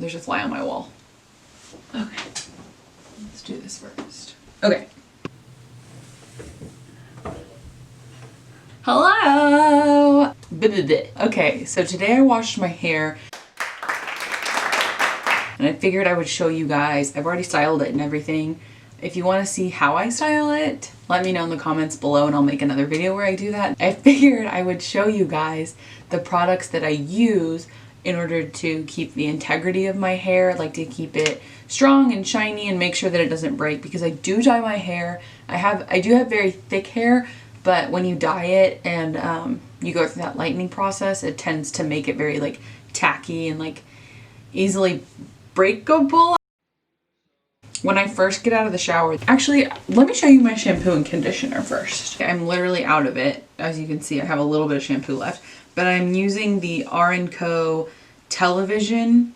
there's a fly on my wall. Okay, let's do this first. Okay. Hello! Okay, so today I washed my hair and I figured I would show you guys. I've already styled it and everything. If you want to see how I style it, let me know in the comments below and I'll make another video where I do that. I figured I would show you guys the products that I use in order to keep the integrity of my hair, like to keep it strong and shiny and make sure that it doesn't break, because I do dye my hair. I do have very thick hair, but when you dye it and you go through that lightening process, it tends to make it very like tacky and like easily breakable. When I first get out of the shower, actually, let me show you my shampoo and conditioner first. I'm literally out of it. As you can see, I have a little bit of shampoo left, but I'm using the R&Co Television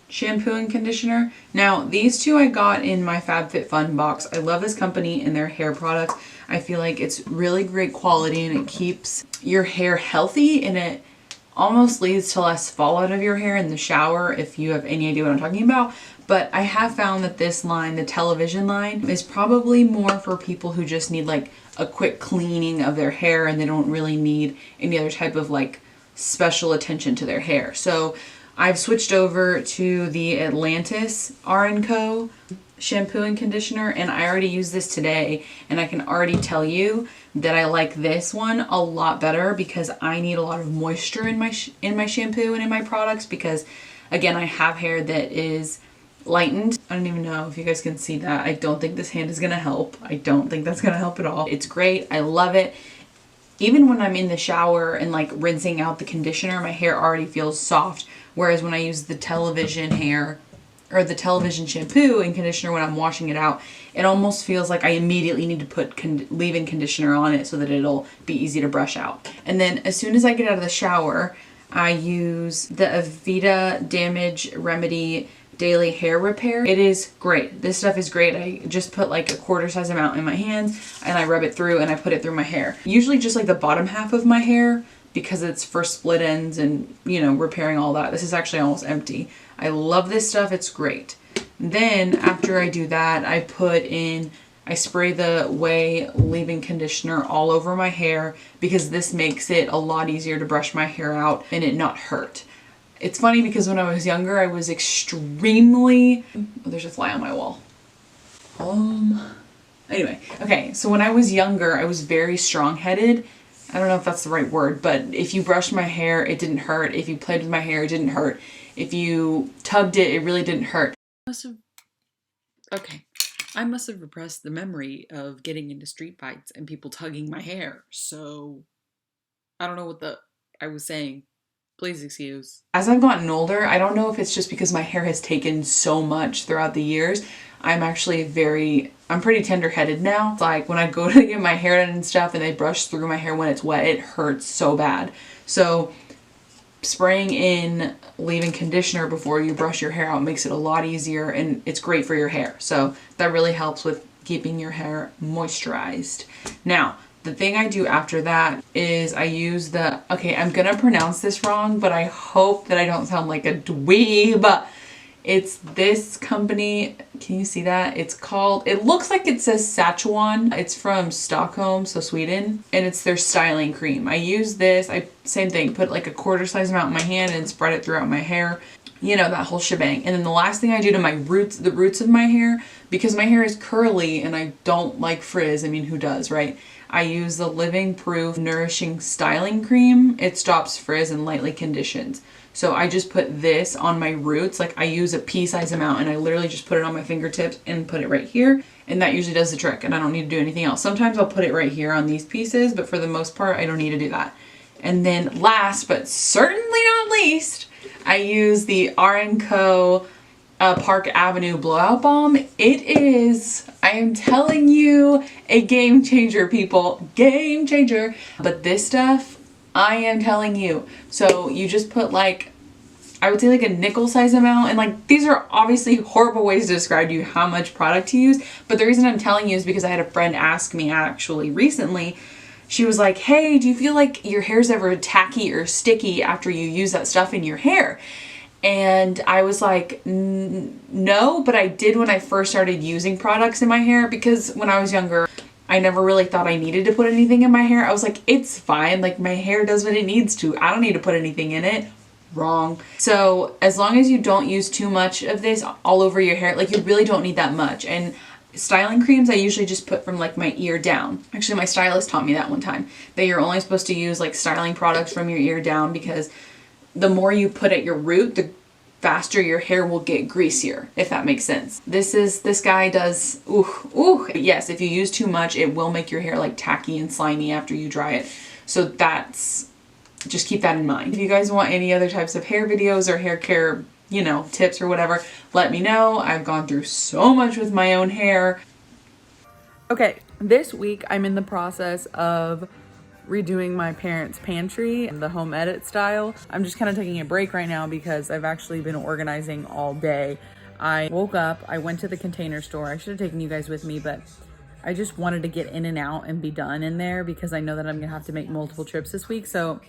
shampoo and conditioner. Now, these two I got in my FabFitFun box. I love this company and their hair products. I feel like it's really great quality and it keeps your hair healthy, and it almost leads to less fallout of your hair in the shower, if you have any idea what I'm talking about. But I have found that this line, the Television line, is probably more for people who just need like a quick cleaning of their hair and they don't really need any other type of like special attention to their hair. So I've switched over to the Atlantis R&Co shampoo and conditioner, and I already used this today, and I can already tell you that I like this one a lot better because I need a lot of moisture in my shampoo and in my products, because again, I have hair that is lightened. I don't even know if you guys can see that. I don't think this hand is gonna help. I don't think that's gonna help at all. It's great. I love it. Even when I'm in the shower and like rinsing out the conditioner, my hair already feels soft. Whereas when I use the Television hair or the Television shampoo and conditioner, when I'm washing it out, it almost feels like I immediately need to put leave-in conditioner on it so that it'll be easy to brush out. And then as soon as I get out of the shower, I use the Aveda Damage Remedy Daily Hair Repair. It is great. This stuff is great. I just put like a quarter size amount in my hands and I rub it through and I put it through my hair. Usually just like the bottom half of my hair, because it's for split ends and, you know, repairing all that. This is actually almost empty. I love this stuff. It's great. Then after I do that, I spray the Ouai leave-in conditioner all over my hair, because this makes it a lot easier to brush my hair out and it not hurt. It's funny because when I was younger, I was extremely, oh, there's a fly on my wall. Anyway, okay, so when I was younger, I was very strong-headed. I don't know if that's the right word, but if you brushed my hair, it didn't hurt. If you played with my hair, it didn't hurt. If you tugged it, it really didn't hurt. I must have repressed the memory of getting into street fights and people tugging my hair. So I don't know what I was saying. Please excuse. As I've gotten older, I don't know if it's just because my hair has taken so much throughout the years. I'm pretty tender-headed now. It's like when I go to get my hair done and stuff and they brush through my hair when it's wet, it hurts so bad. So spraying in leave-in conditioner before you brush your hair out makes it a lot easier, and it's great for your hair. So that really helps with keeping your hair moisturized. Now, the thing I do after that is I use okay, I'm gonna pronounce this wrong, but I hope that I don't sound like a dweeb. It's this company, can you see that? It looks like it says Sachajuan. It's from Stockholm, so Sweden, and it's their styling cream. I use this, same thing, put like a quarter size amount in my hand and spread it throughout my hair. You know, that whole shebang. And then the last thing I do to my roots, the roots of my hair, because my hair is curly and I don't like frizz, I mean, who does, right? I use the Living Proof Nourishing Styling Cream. It stops frizz and lightly conditions. So I just put this on my roots. Like I use a pea-size amount and I literally just put it on my fingertips and put it right here. And that usually does the trick and I don't need to do anything else. Sometimes I'll put it right here on these pieces, but for the most part, I don't need to do that. And then last, but certainly not least, I use the R&Co Park Avenue Blowout Balm. It is, I am telling you, a game changer, people. Game changer. But this stuff, I am telling you. So you just put like, I would say like a nickel size amount, and like these are obviously horrible ways to describe to you how much product to use, but the reason I'm telling you is because I had a friend ask me actually recently. She was like, hey, do you feel like your hair's ever tacky or sticky after you use that stuff in your hair? And I was like, no, but I did when I first started using products in my hair, because when I was younger, I never really thought I needed to put anything in my hair. I was like, it's fine. Like, my hair does what it needs to. I don't need to put anything in it. Wrong. So as long as you don't use too much of this all over your hair, like, you really don't need that much. And styling creams, I usually just put from like my ear down. Actually, my stylist taught me that one time, that you're only supposed to use like styling products from your ear down, because the more you put at your root, the faster your hair will get greasier, if that makes sense. This guy does, yes, if you use too much, it will make your hair like tacky and slimy after you dry it. So just keep that in mind. If you guys want any other types of hair videos or hair care, you know, tips or whatever, let me know. I've gone through so much with my own hair. Okay, this week I'm in the process of redoing my parents' pantry in the home edit style. I'm just kind of taking a break right now because I've actually been organizing all day. I woke up, I went to the Container Store. I should have taken you guys with me, but I just wanted to get in and out and be done in there because I know that I'm gonna have to make multiple trips this week. So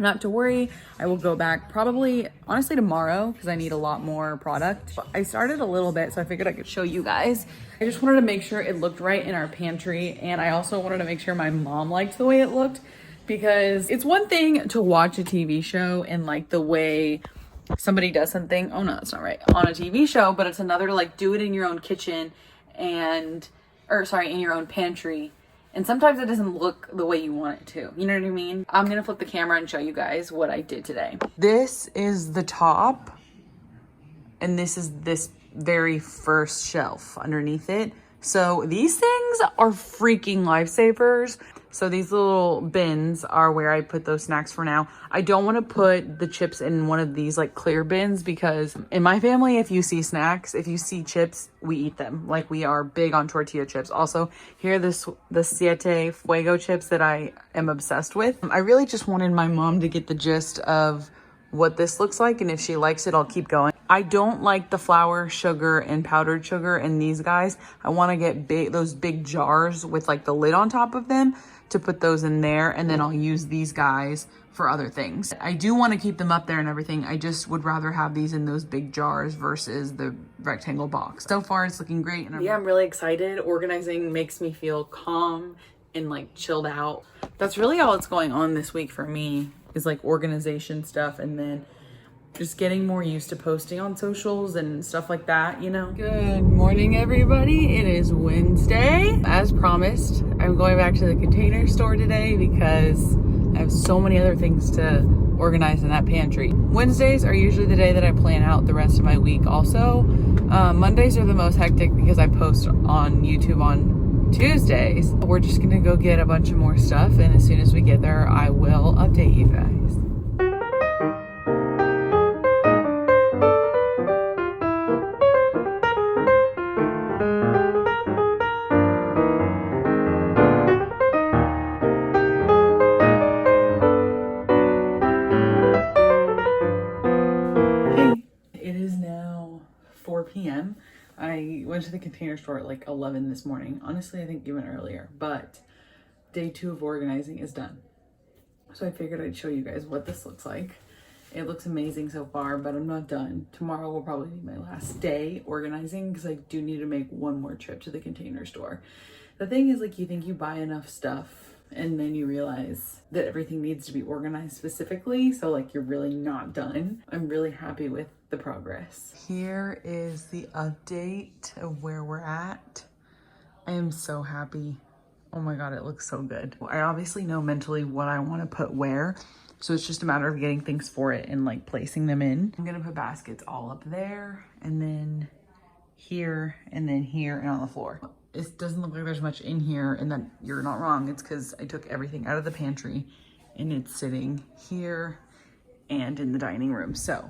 not to worry, I will go back probably, honestly, tomorrow, because I need a lot more product. I started a little bit, so I figured I could show you guys. I just wanted to make sure it looked right in our pantry, and I also wanted to make sure my mom liked the way it looked, because it's one thing to watch a TV show and like the way somebody does something, oh no, that's not right, on a TV show, but it's another to like do it in your own kitchen in your own pantry. And sometimes it doesn't look the way you want it to. You know what I mean? I'm gonna flip the camera and show you guys what I did today. This is the top, and this is this very first shelf underneath it. So these things are freaking lifesavers. So these little bins are where I put those snacks for now. I don't want to put the chips in one of these like clear bins, because in my family, if you see snacks, if you see chips, we eat them. Like, we are big on tortilla chips. Also, here are the Siete Fuego chips that I am obsessed with. I really just wanted my mom to get the gist of what this looks like, and if she likes it, I'll keep going. I don't like the flour, sugar, and powdered sugar in these guys. I want to get those big jars with like the lid on top of them to put those in there, and then I'll use these guys for other things. I do want to keep them up there and everything. I just would rather have these in those big jars versus the rectangle box. So far, it's looking great. And I'm really excited. Organizing makes me feel calm and like chilled out. That's really all that's going on this week for me, is like organization stuff, and then just getting more used to posting on socials and stuff like that, you know? Good morning, everybody. It is Wednesday. As promised, I'm going back to the Container Store today because I have so many other things to organize in that pantry. Wednesdays are usually the day that I plan out the rest of my week also. Mondays are the most hectic because I post on YouTube on Tuesdays. We're just gonna go get a bunch of more stuff, and as soon as we get there, I will update you guys. p.m. I went to the Container Store at like 11 this morning. Honestly, I think even earlier, but day 2 of organizing is done. So I figured I'd show you guys what this looks like. It looks amazing so far, but I'm not done. Tomorrow will probably be my last day organizing because I do need to make one more trip to the Container Store. The thing is, like, you think you buy enough stuff and then you realize that everything needs to be organized specifically. So like, you're really not done. I'm really happy with the progress. Here is the update of where we're at. I am so happy. Oh my God, it looks so good. I obviously know mentally what I want to put where. So it's just a matter of getting things for it and like placing them in. I'm gonna put baskets all up there, and then here, and then here, and on the floor. It doesn't look like there's much in here, and that you're not wrong. It's because I took everything out of the pantry and it's sitting here and in the dining room. So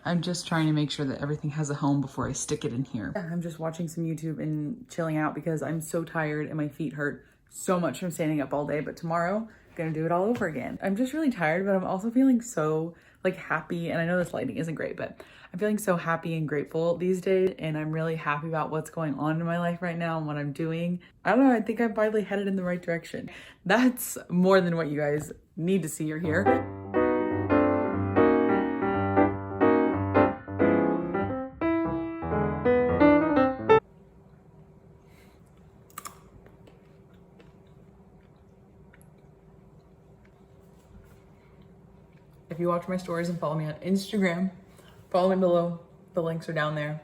I'm just trying to make sure that everything has a home before I stick it in here. I'm just watching some YouTube and chilling out because I'm so tired and my feet hurt so much from standing up all day. But tomorrow, I'm gonna do it all over again. I'm just really tired, but I'm also feeling so like happy. And I know this lighting isn't great, but I'm feeling so happy and grateful these days. And I'm really happy about what's going on in my life right now and what I'm doing. I don't know, I think I'm finally headed in the right direction. That's more than what you guys need to see or hear. you watch my stories and follow me on Instagram, follow me below. The links are down there.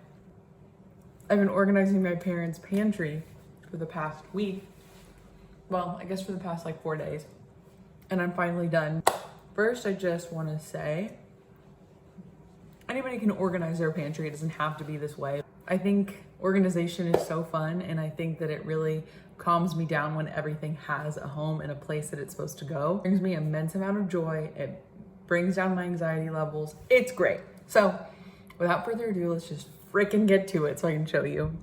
I've been organizing my parents' pantry for the past week. Well, I guess for the past like 4 days. And I'm finally done. First, I just want to say, anybody can organize their pantry. It doesn't have to be this way. I think organization is so fun, and I think that it really calms me down when everything has a home and a place that it's supposed to go. It brings me an immense amount of joy. It brings down my anxiety levels. It's great. So without further ado, let's just freaking get to it so I can show you.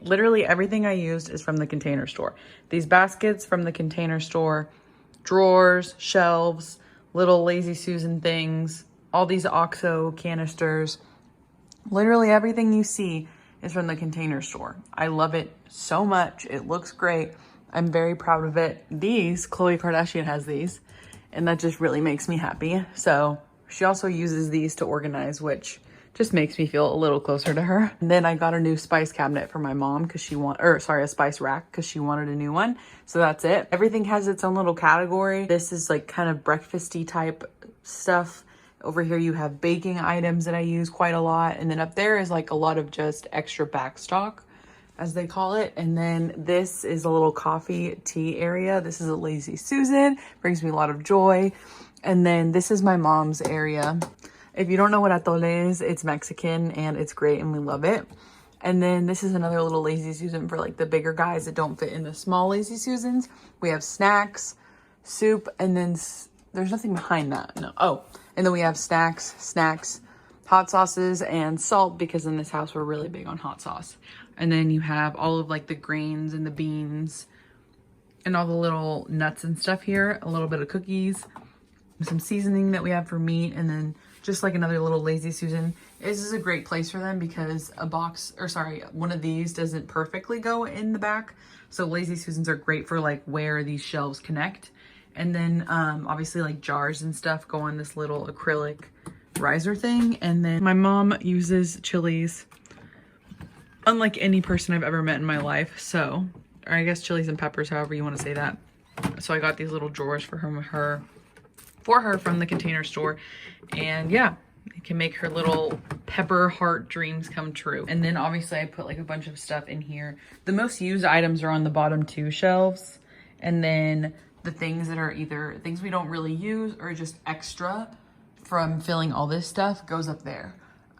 Literally everything I used is from the Container Store. These baskets from the Container Store, drawers, shelves, little Lazy Susan things, all these OXO canisters. Literally everything you see is from the Container Store. I love it so much. It looks great. I'm very proud of it. These, Khloe Kardashian has these, and that just really makes me happy. So she also uses these to organize, which just makes me feel a little closer to her. And then I got a new spice cabinet for my mom because she a spice rack because she wanted a new one. So that's it. Everything has its own little category. This is like kind of breakfasty type stuff. Over here you have baking items that I use quite a lot. And then up there is like a lot of just extra back stock, as they call it. And then this is a little coffee tea area. This is a Lazy Susan, brings me a lot of joy. And then this is my mom's area. If you don't know what atole is, it's Mexican and it's great and we love it. And then this is another little Lazy Susan for like the bigger guys that don't fit in the small Lazy Susans. We have snacks, soup, and then there's nothing behind that. No. Oh, and then we have snacks, hot sauces, and salt because in this house we're really big on hot sauce. And then you have all of like the grains and the beans and all the little nuts and stuff here. A little bit of cookies, some seasoning that we have for meat, and then just like another little Lazy Susan. This is a great place for them because one of these doesn't perfectly go in the back. So Lazy Susans are great for like where these shelves connect. And then obviously like jars and stuff go on this little acrylic riser thing. And then my mom uses chilies unlike any person I've ever met in my life. So, or I guess chilies and peppers, however you want to say that. So I got these little drawers for her from the Container Store. And yeah, it can make her little pepper heart dreams come true. And then obviously I put like a bunch of stuff in here. The most used items are on the bottom 2 shelves. And then the things that are either things we don't really use or just extra from filling all this stuff goes up there.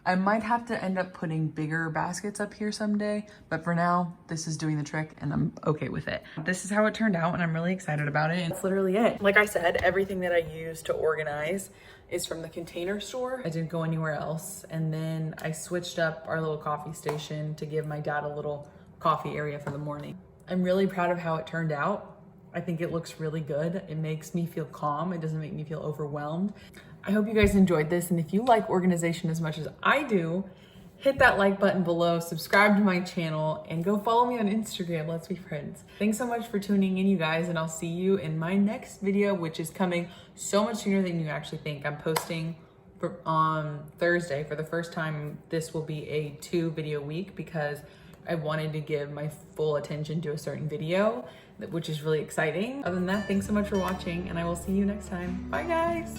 I might have to end up putting bigger baskets up here someday, but for now, this is doing the trick and I'm okay with it. This is how it turned out and I'm really excited about it. And that's literally it. Like I said, everything that I use to organize is from the Container Store. I didn't go anywhere else. And then I switched up our little coffee station to give my dad a little coffee area for the morning. I'm really proud of how it turned out. I think it looks really good. It makes me feel calm. It doesn't make me feel overwhelmed. I hope you guys enjoyed this. And if you like organization as much as I do, hit that like button below, subscribe to my channel, and go follow me on Instagram. Let's be friends. Thanks so much for tuning in, you guys, and I'll see you in my next video, which is coming so much sooner than you actually think. I'm posting on Thursday. For the first time, this will be a 2-video week because I wanted to give my full attention to a certain video, which is really exciting. Other than that, thanks so much for watching, and I will see you next time. Bye, guys.